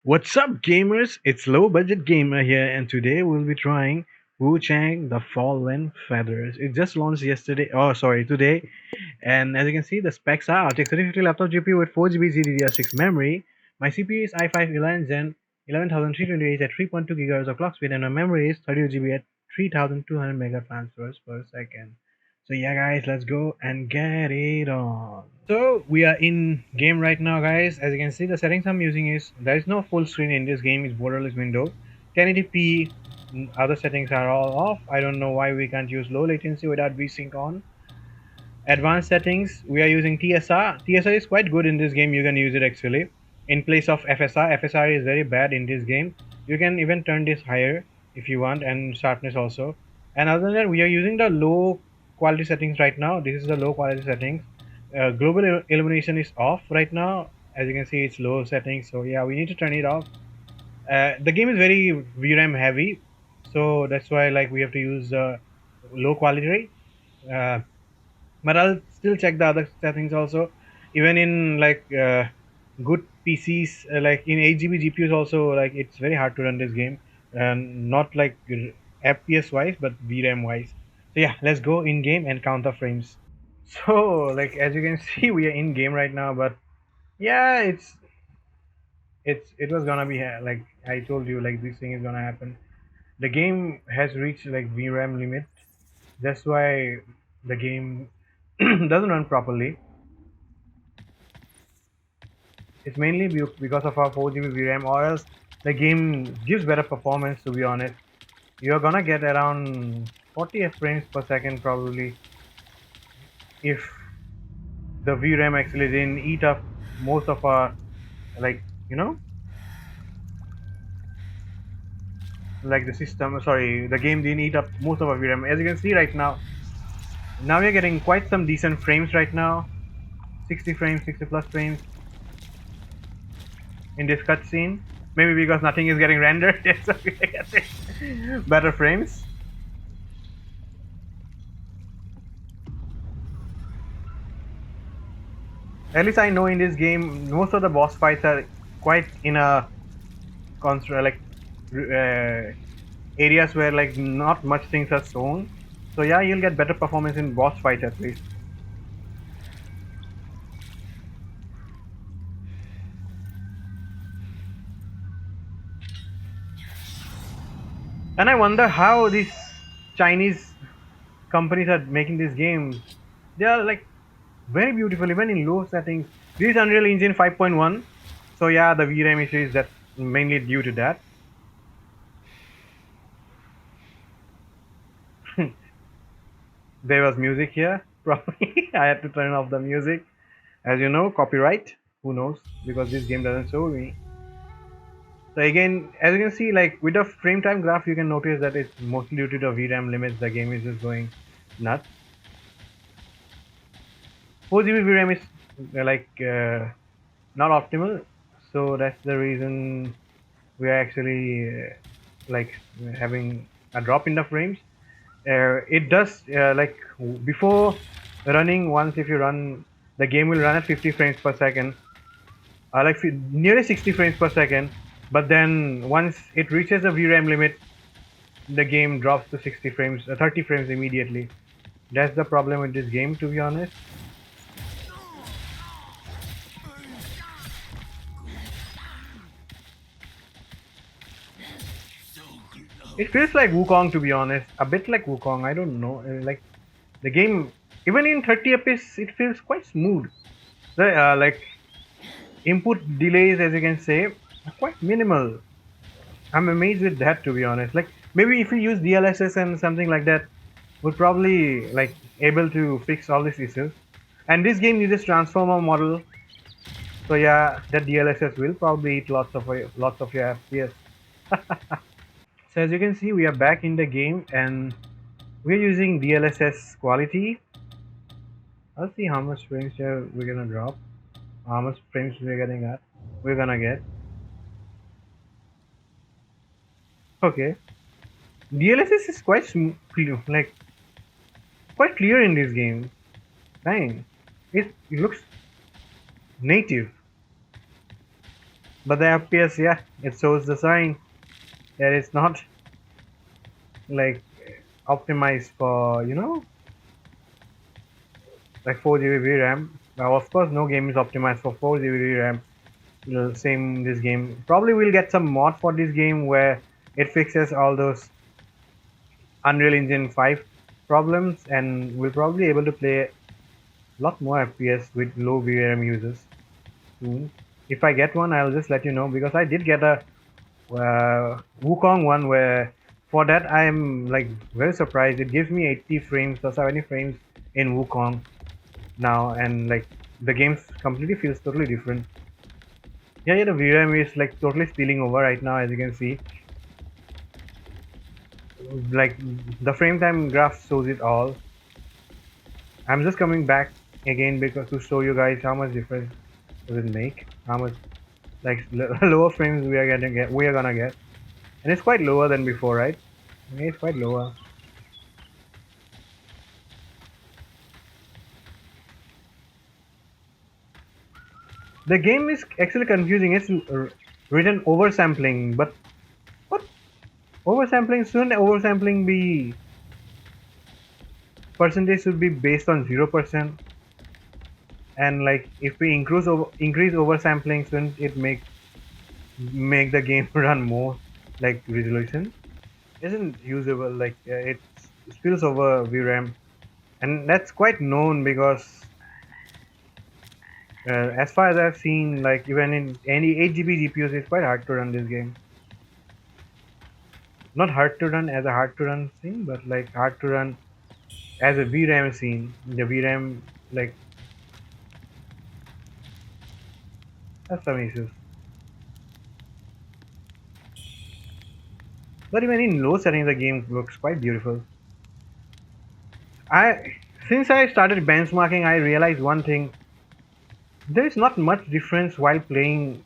What's up, gamers? It's Low Budget Gamer here, and today we'll be trying Wuchang The Fallen Feathers. It just launched yesterday, oh, sorry, today. And as you can see, the specs are RTX 3050 laptop GPU with 4 GB DDR6 memory. My CPU is i5 11 Gen 11328 at 3.2 GHz of clock speed, and my memory is 32 GB at 3200 mega transfers per second. So yeah, guys, let's go and get it on. So we are in game right now, guys. As you can see, the settings I'm using is there is no full screen in this game. It's borderless window. 1080p. Other settings are all off. I don't know why we can't use low latency without VSync on. Advanced settings, we are using TSR. TSR is quite good in this game. You can use it actually in place of FSR. FSR is very bad in this game. You can even turn this higher if you want, and sharpness also. And other than that, we are using the low quality settings right now. This is the low quality settings. Global illumination is off right now. As you can see, it's low settings. So yeah, we need to turn it off. The game is very VRAM heavy, so that's why like we have to use low quality. Uh, but I'll still check the other settings also. Even in like good PCs, like in 8 GB GPUs also, like it's very hard to run this game, and not like FPS wise, but VRAM wise. So yeah, let's go in game and count the frames. So like as you can see, we are in game right now, but yeah, it was gonna be like I told you, like this thing is gonna happen. The game has reached like VRAM limit. That's why the game doesn't run properly. It's mainly because of our 4 GB VRAM, or else the game gives better performance. To be honest, you're gonna get around 40 frames per second probably if the VRAM actually didn't eat up most of our, like, you know, like the system. Sorry, the game didn't eat up most of our VRAM. As you can see right now, we're getting quite some decent frames right now. 60 frames, 60 plus frames in this cutscene. Maybe because nothing is getting rendered, so we are getting better frames. At least I know in this game, most of the boss fights are quite in a like areas where like not much things are shown. So yeah, you'll get better performance in boss fights at least. And I wonder how these Chinese companies are making these games. They are like very beautiful, even in low settings. This is Unreal Engine 5.1. So yeah, the VRAM issue is that mainly due to that. There was music here. Probably I had to turn off the music. As you know, copyright. Who knows? Because this game doesn't show me. So again, as you can see, like with the frame time graph, you can notice that it's mostly due to the VRAM limits. The game is just going nuts. 4 GB VRAM is not optimal, so that's the reason we are actually like having a drop in the frames. It does before running. Once if you run, the game will run at 50 frames per second, nearly 60 frames per second. But then once it reaches the VRAM limit, the game drops to 60 frames, 30 frames immediately. That's the problem with this game, to be honest. It feels like Wukong, to be honest. A bit like Wukong. I don't know. Like the game, even in 30 FPS, it feels quite smooth. The like input delays, as you can say, are quite minimal. I'm amazed with that, to be honest. Like maybe if we use DLSS and something like that, we're probably like able to fix all these issues. And this game uses transformer model, so yeah, that DLSS will probably eat lots of your FPS. So as you can see, we are back in the game and we're using DLSS quality. I'll see how much frames here we're gonna drop, how much frames we're getting at. We're gonna get. Okay, DLSS is quite smooth, like quite clear in this game. Dang, it looks native. but the FPS, yeah, it shows the sign that it's not like optimized for, like 4 GB VRAM. Now, of course, no game is optimized for 4 GB VRAM. Same this game. Probably we'll get some mod for this game where it fixes all those Unreal Engine 5 problems, and we'll probably able to play a lot more FPS with low VRAM users soon. If I get one, I'll just let you know, because I did get a Wukong one where for that I'm like very surprised. It gives me 80 frames or 70 frames in Wukong now, and like the game completely feels totally different. Yeah, the VRAM is like totally spilling over right now, as you can see. Like the frame time graph shows it all. I'm just coming back again because to show you guys how much difference does it make, how much like lower frames we are gonna get, and it's quite lower than before, right? Yeah, it's quite lower. The game is actually confusing. It's written oversampling, but what oversampling? Shouldn't oversampling be percentage should be based on 0%? And like if we increase oversampling, shouldn't it make the game run more like resolution? Isn't usable, like it spills over VRAM, and that's quite known because as far as I've seen, like even in any 8 GB GPUs, it's quite hard to run this game. Not hard to run as a hard to run scene, but like hard to run as a VRAM scene. The VRAM like has some issues. But even in low settings, the game looks quite beautiful. I Since I started benchmarking, I realized one thing: there is not much difference while playing,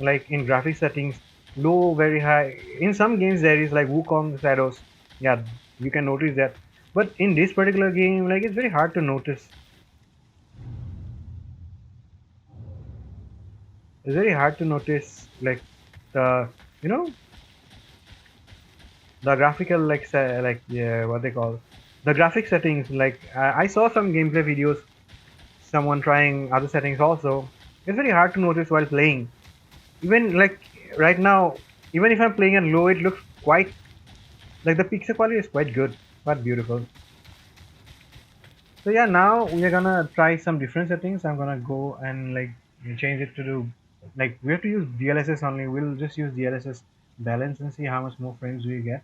like in graphic settings, low, very high. In some games, there is like Wukong shadows. Yeah, you can notice that. But in this particular game, like it's very hard to notice. It's very hard to notice, like the you know the graphical like yeah, what they call the graphic settings. Like I saw some gameplay videos, someone trying other settings also. It's very hard to notice while playing. Even like right now, even if I'm playing at low, it looks quite like the pixel quality is quite good, quite beautiful. So yeah, now we are gonna try some different settings. I'm gonna go and like change it to do like we have to use DLSS only. We'll just use DLSS balance and see how much more frames we get.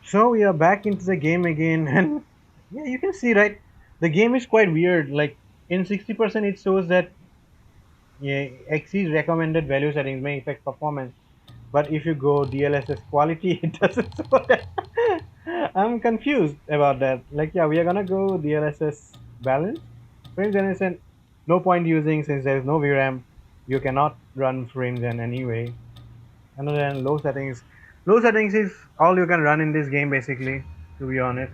So we are back into the game again, and yeah, you can see right, the game is quite weird. Like in 60%, it shows that yeah, exceeds recommended value settings may affect performance. But if you go DLSS quality, it doesn't show that. I'm confused about that. Like, yeah, we are gonna go DLSS balance. Frame generation, no point using since there is no VRAM. You cannot run frame gen anyway. And then low settings. Low settings is all you can run in this game basically, to be honest.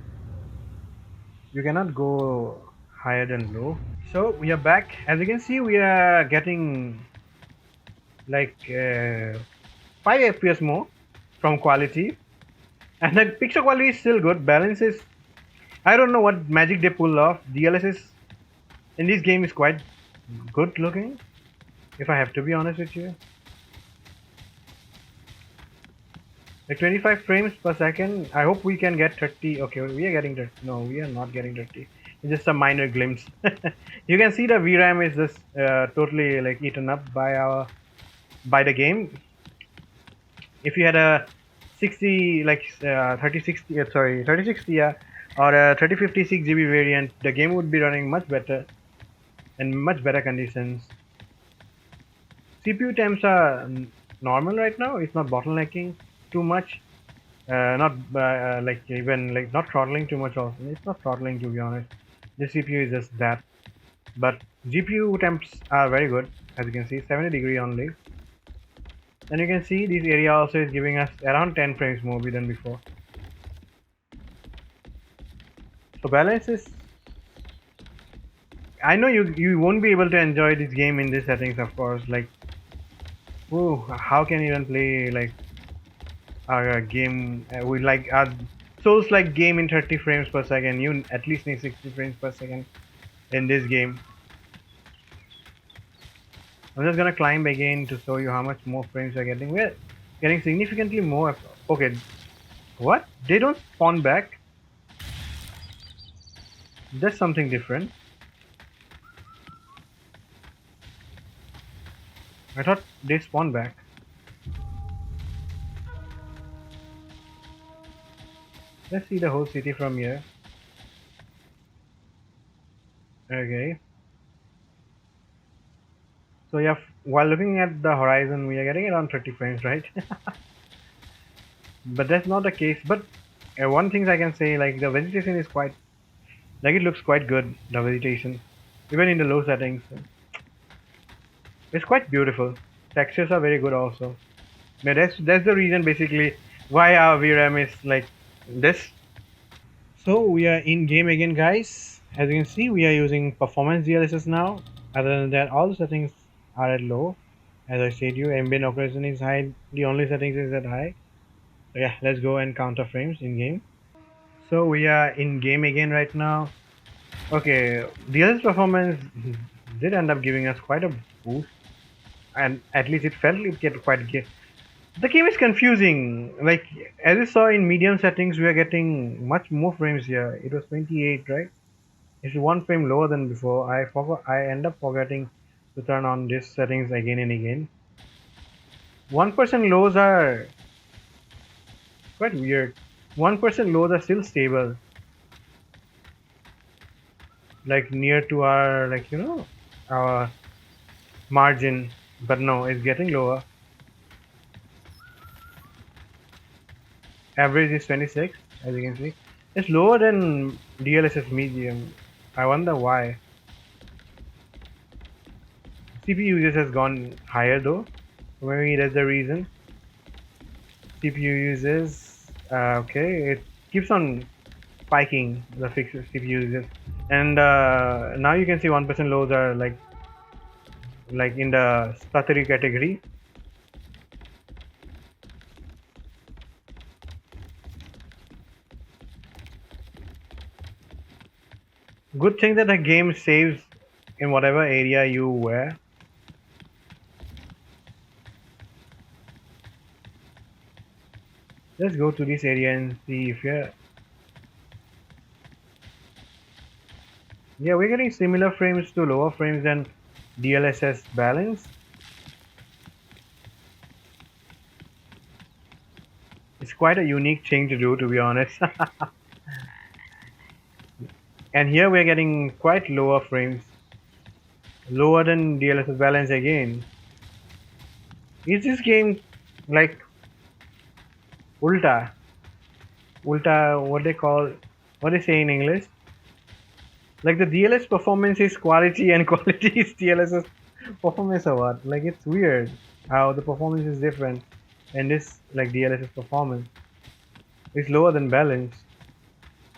You cannot go higher than low. So we are back. As you can see, we are getting like 5 FPS more from quality, and the picture quality is still good. Balance is, I don't know what magic they pull off. DLSS in this game is quite good looking, if I have to be honest with you. Like 25 frames per second. I hope we can get 30. Okay, we are getting 30. No, we are not getting 30. It's just a minor glimpse. You can see the VRAM is just totally like eaten up by the game. If you had a 60 like 3060 sorry 3060 or a 3056 GB variant, the game would be running much better in much better conditions. CPU temps are normal right now. It's not bottlenecking too much. Not like even like not throttling too much also. It's not throttling, to be honest. The CPU is just that. But GPU temps are very good, as you can see, 70 degree only. And you can see this area also is giving us around 10 frames more than before. So balance is I know you won't be able to enjoy this game in these settings, of course. Like, ooh, how can you even play like a game with like a Souls like game in 30 frames per second? You at least need 60 frames per second in this game. I'm just gonna climb again to show you how much more frames we're getting. We're getting significantly more. Okay, what? They don't spawn back? That's something different. I thought they spawn back. Let's see the whole city from here. Okay. So yeah, while looking at the horizon, we are getting around 30 frames, right? But that's not the case. But one thing I can say, like the vegetation is quite, like it looks quite good. The vegetation, even in the low settings, it's quite beautiful. Textures are very good also. Yeah, that's the reason basically why our VRAM is like this. So we are in game again, guys. As you can see, we are using performance DLSS now. Other than that, all the settings are at low. As I said, you ambient operation is high. The only settings is at high. So yeah, let's go and counter frames in game. So we are in game again right now. Okay, DLSS performance did end up giving us quite a boost, and at least it felt it get quite. The game is confusing. Like as you saw in medium settings, we are getting much more frames here. It was 28, right? It's one frame lower than before. I forgot. I end up forgetting to turn on these settings again and again. 1% lows are quite weird. 1% lows are still stable, like near to our our margin, but no, it's getting lower. Average is 26, as you can see. It's lower than DLSS medium. I wonder why. CPU usage has gone higher though. Maybe that's the reason. CPU uses okay, it keeps on spiking the fixed CPU uses, and now you can see 1% lows are like in the stuttery category. Good thing that the game saves in whatever area you were. Let's go to this area and see if you're. Yeah, we're getting similar frames to lower frames than DLSS Balance. It's quite a unique thing to do, to be honest. And here we're getting quite lower frames, lower than DLSS Balance again. Is this game like ulta? Ulta, what they say in English? Like the DLSS performance is quality and quality is DLSS performance or what? Like it's weird how the performance is different, and this like DLSS performance is lower than balance.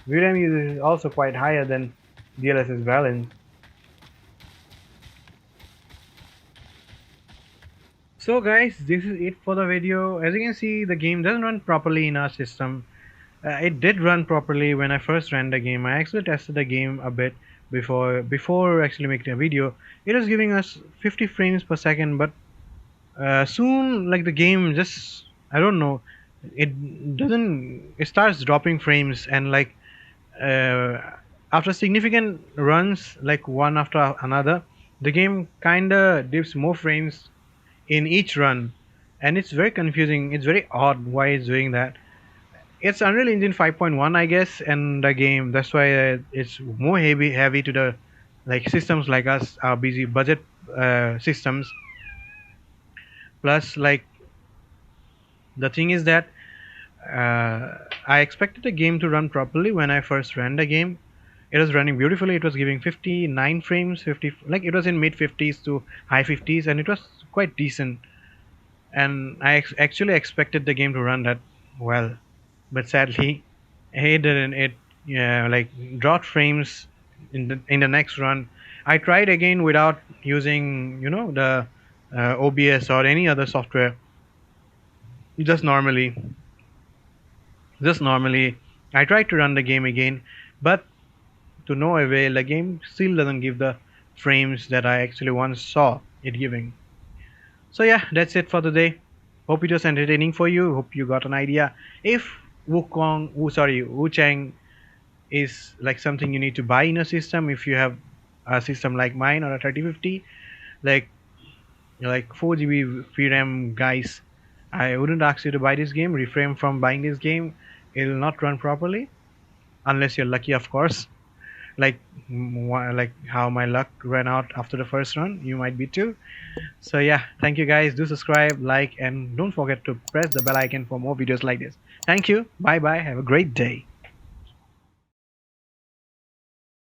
VRAM usage is also quite higher than DLSS balance. So guys, this is it for the video. As you can see, the game doesn't run properly in our system. It did run properly when I first ran the game. I actually tested the game a bit before actually making a video. It was giving us 50 frames per second, but soon like the game just, I don't know, it starts dropping frames, and like uh, after significant runs like one after another, the game kinda dips more frames in each run, and it's very confusing. It's very odd why it's doing that. It's Unreal Engine 5.1, I guess, and the game that's why it's more heavy to the like systems like us, our busy budget systems. Plus, like the thing is that I expected the game to run properly when I first ran the game. It was running beautifully. It was giving 59 frames, 50, like it was in mid 50s to high 50s, and it was quite decent. And I actually expected the game to run that well, but sadly, it didn't. It, yeah, like dropped frames in the next run. I tried again without using the OBS or any other software. Just normally, just normally, I tried to run the game again, but to no avail. The game still doesn't give the frames that I actually once saw it giving. So yeah, that's it for today. Hope it was entertaining for you. Hope you got an idea. If Wuchang is like something you need to buy in a system, if you have a system like mine or a 3050, like 4 GB VRAM, guys, I wouldn't ask you to buy this game. Refrain from buying this game. It will not run properly unless you're lucky, of course. Like like how my luck ran out after the first run. You might be too. So yeah, thank you guys. Do subscribe, like, and don't forget to press the bell icon for more videos like this. Thank you. Bye bye. Have a great day.